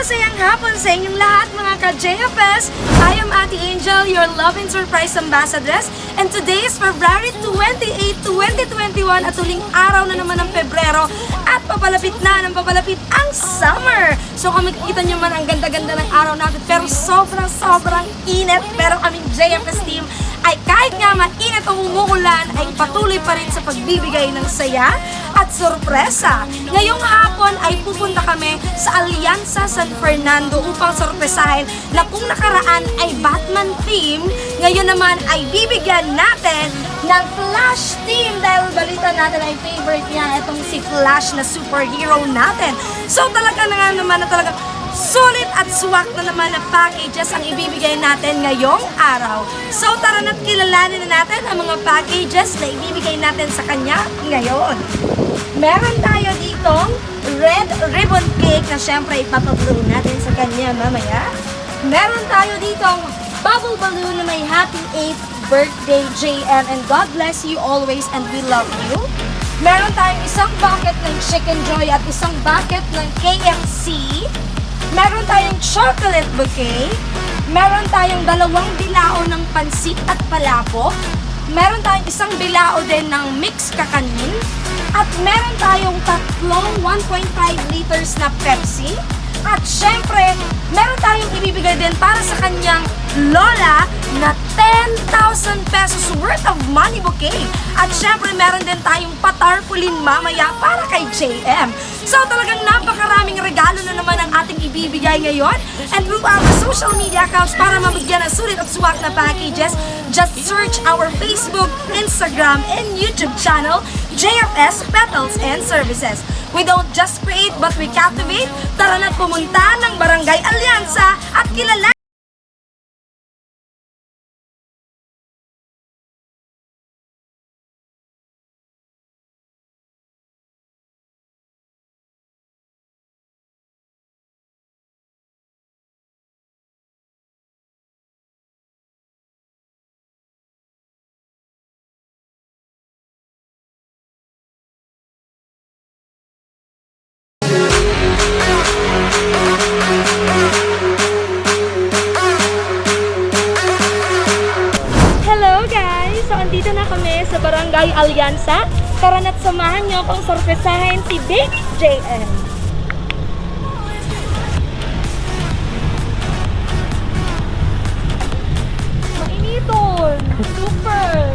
masayang hapon sa inyong lahat mga ka-JFS! I am Ate Angel, your love and surprise ambassadress. And today is February 28, 2021 at huling araw na naman ng Pebrero at papalapit na ng papalapit ang summer! So kung makikita nyo man ang ganda-ganda ng araw natin pero sobrang init, pero kaming JFS team ay kahit nga mainit o umuulan ay patuloy pa rin sa pagbibigay ng saya at sorpresa. Ngayong hapon ay pupunta kami sa Alianza San Fernando upang sorpresahin na kung nakaraan ay Batman theme, ngayon naman ay bibigyan natin ng Flash team dahil balita natin ay favorite niya itong si Flash na superhero natin. So talaga na nga naman na talaga sulit at swak na naman na packages ang ibibigay natin ngayong araw. So tara na't kilalanin na natin ang mga packages na ibibigay natin sa kanya ngayon. Meron tayo ditong red ribbon cake na syempre ipapablow natin sa kanya mamaya. Meron tayo ditong bubble balloon na may happy 8th birthday JM and God bless you always and we love you. Meron tayong isang bucket ng Chicken Joy at isang bucket ng KFC. Meron tayong chocolate bouquet. Meron tayong 2 bilao ng pansit at palabok. Meron tayong isang bilao din ng mixed kakanin. At meron tayong 3 1.5 liters na Pepsi. At syempre, meron tayong ibibigay din para sa kanyang lola na 10,000 pesos worth of money bouquet. At syempre, meron din tayong patarpulin mamaya para kay JM. So talagang napakaraming regalo na naman ang ating ibibigay ngayon. And through our social media accounts para mabigyan ng sulit at swak na packages, just search our Facebook, Instagram, and YouTube channel, JFS Petals and Services. We don't just create but we captivate. Tara na't pumunta ng Barangay Alianza at kilala. Dito na kami sa Barangay Alianza. Tara na't samahan niyo akong sorpresahin si Big JM. Mainiton! Super!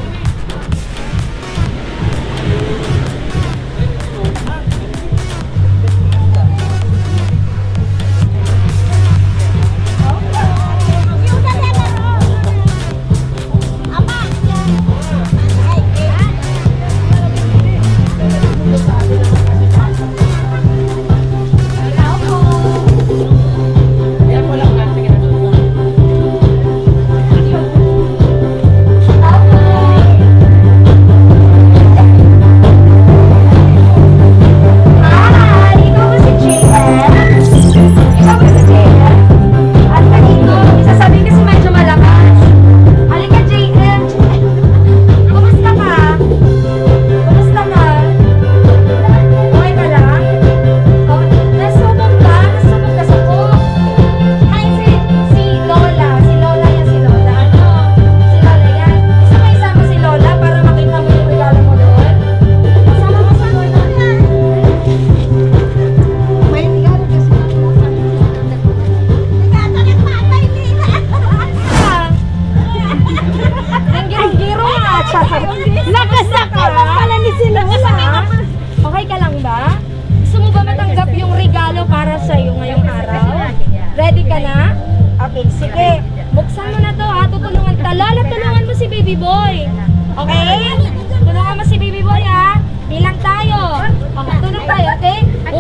Ready ka na? Okay, sige. Buksan mo na to ha. Tulungan mo si baby boy. Okay? Tulungan mo si baby boy ha. Bilang tayo. Okay, tulong tayo. Okay? 1,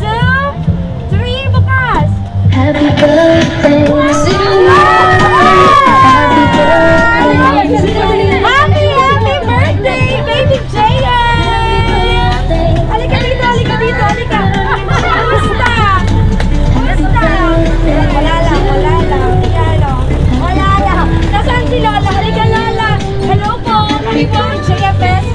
2, 3, bukas. Happy birthday to you. Happy birthday to you. Happy birthday, baby Jaya! Halika dito. Kamusta? Wala lang. Nasaan si Lola? Halika Lola. Hello po. Kami po ang JFS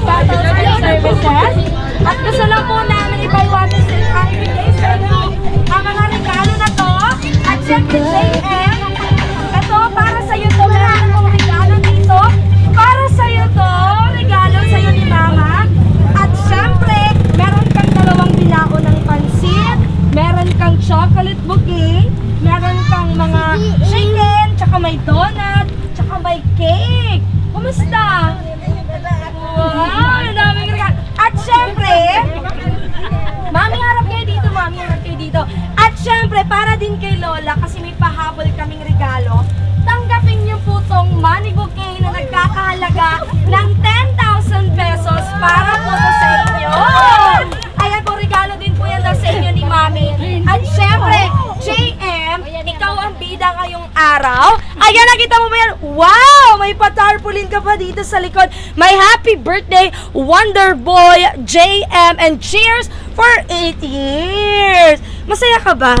araw. Ayan, nakita mo ba yan? Wow! May patarpaulin ka pa dito sa likod. May happy birthday, Wonder Boy, JM, and cheers for 8 years. Masaya ka ba?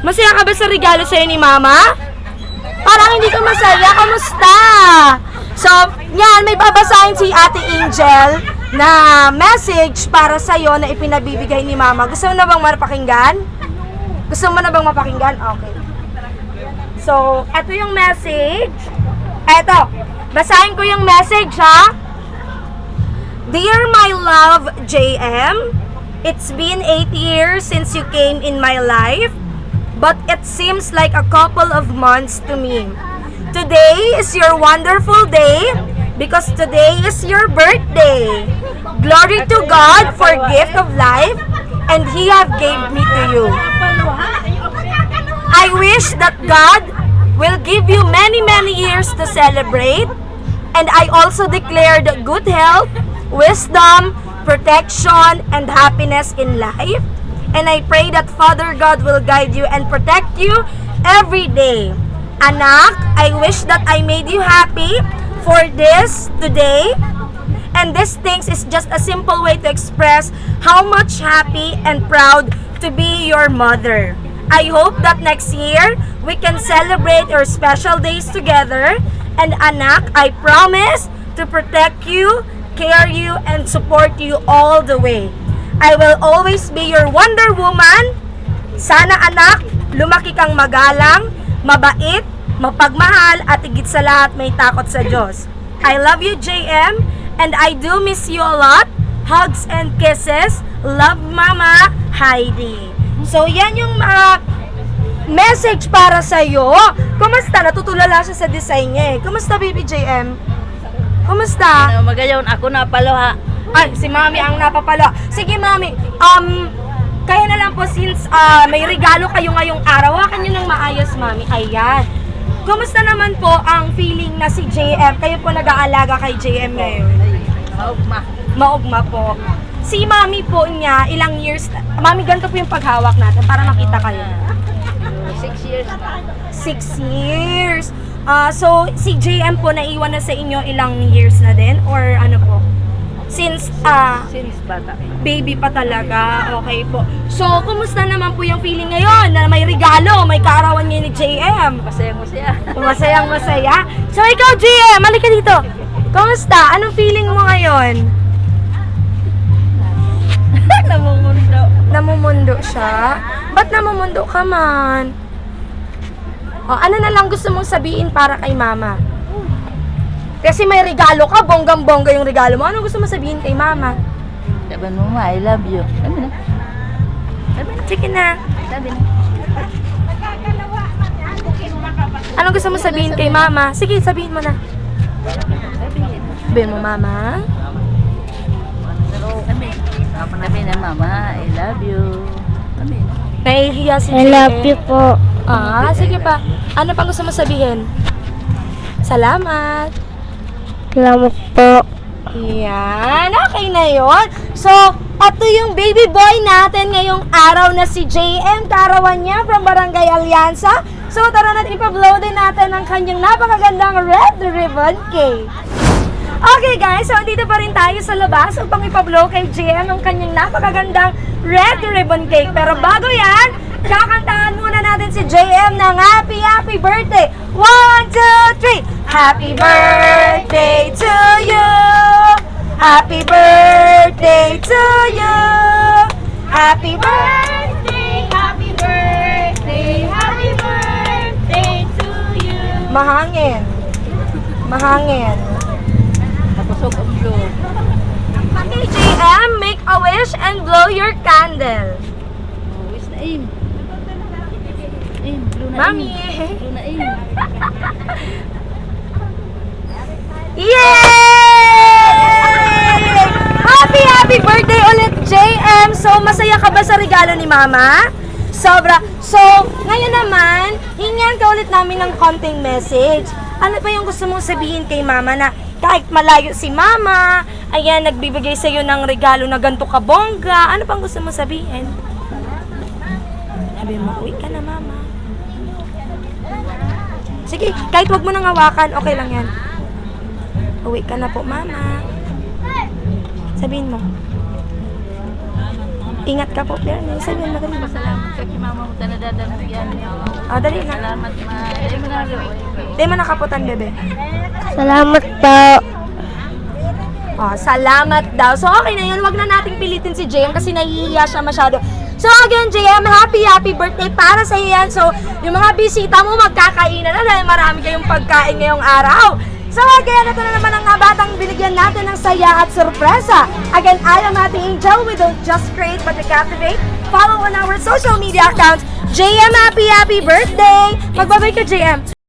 Masaya ka ba sa regalo sa'yo ni Mama? Parang hindi ka masaya. Kamusta? So, yan, may babasahin si Ate Angel na message para sa'yo na ipinabibigay ni Mama. Gusto mo na bang mapakinggan? Gusto mo na bang mapakinggan? Okay. So, eto yung message. Eto, basahin ko yung message, ha? Dear my love, JM, it's been 8 years since you came in my life, but it seems like a couple of months to me. Today is your wonderful day because today is your birthday. Glory to God for gift of life and He have gave me to you. I wish that God will give you many years to celebrate, and I also declared good health, wisdom, protection, and happiness in life. And I pray that Father God will guide you and protect you every day. Anak, I wish that I made you happy for this today. And this things is just a simple way to express how much happy and proud to be your mother. I hope that next year we can celebrate our special days together. And anak, I promise to protect you, care you, and support you all the way. I will always be your Wonder Woman. Sana anak, lumaki kang magalang, mabait, mapagmahal, at higit sa lahat may takot sa Diyos. I love you, JM, and I do miss you a lot. Hugs and kisses. Love, Mama, Heidi. So, yan yung message para sa'yo. Kumusta? Natutulala siya sa design niya eh. Kumusta, baby JM? Kumusta? Magayon ako na paloha. Ay, si Mami ang napapalo. Sige, Mami. Kaya na lang po since may regalo kayo ngayong araw. Hawakan nyo ng maayos, Mami. Ayan. Kumusta naman po ang feeling na si JM? Kayo po nag-aalaga kay JM ngayon. Maugma. Maugma po. Si Mami po niya, ilang years, Mami, ganito po yung paghawak natin para makita kayo. 6 years na. 6 years. So, si JM po naiwan na sa inyo ilang years na din? Or ano po? Since Bata. baby pa talaga. Okay po. So, kumusta naman po yung feeling ngayon na may regalo, may kaarawan ngayon ni JM? Masaya. Masayang masaya. So, ikaw JM, halika dito. Kumusta? Anong feeling mo ngayon? Namumundo. Namumundo siya? Ba't namumundo ka man? O, ano na lang gusto mong sabihin para kay Mama? Kasi may regalo ka, bonggang-bongga yung regalo mo. Ano gusto mo sabihin kay Mama? Sabi mo, Ma, I love you. Sabi na. Sige na. Sabi na. Ano gusto mo sabihin kay Mama? Sige, sabihin mo na. Sabihin mo, Mama. Sabi na, Mama, I love you. Sabi na. Nahihiya si I love you po. Sige pa. Ano pang gusto mo sabihin? Salamat. Salamat po. Yan, okay na yon. So, ito yung baby boy natin ngayong araw na si JM, karawan niya from Barangay Alianza. So, tara natin ipablow din natin ang kanyang napakagandang red ribbon cake. Okay guys, so andito pa rin tayo sa labas upang ipablow kay JM ang kanyang napakagandang red ribbon cake. Pero bago yan, kakantahan muna natin si JM ng happy birthday. 1, 2, 3. Happy birthday to you. Happy birthday to you. Happy birthday, happy birthday, happy birthday to you. Mahangin. Mahangin. Nakusog ang blue. Okay, JM, make a wish and blow your candle. Wish na aim. Aim, blue na Mami. aim. Blue na aim. Yay! Happy birthday ulit, JM! So, masaya ka ba sa regalo ni Mama? Sobra. So, ngayon naman, hingan ka ulit namin ng konting message. Ano pa yung gusto mong sabihin kay Mama na kahit malayo si Mama, ayan, nagbibigay sa'yo ng regalo na ganito kabongga. Ano pang gusto mong sabihin? Sabi mo, uwi ka na, Mama. Sige, kahit wag mo nang hawakan, okay lang yan. Uwi ka na po, mama. Sabihin mo. Ingat ka po, Pierre. Sabihin mo, dali. Salamat ka kay mama mo na dadampian niyo. Oh, dali na. Salamat ma. Dili mo na Di mo nakaputan, bebe. Salamat po. Oh, salamat daw. So, okay na yun. Wag na nating pilitin si JM kasi nahihiya siya masyado. So, again, JM, happy birthday para sa yan. So, yung mga bisita mo magkakainan na dahil marami kayong pagkain ngayong araw. So, again, ito na naman ang batang binigyan natin ng saya at sorpresa. Again, I am Ate Angel. We don't just create but we captivate. Follow on our social media accounts. JM, happy birthday! Magbabay ka, JM.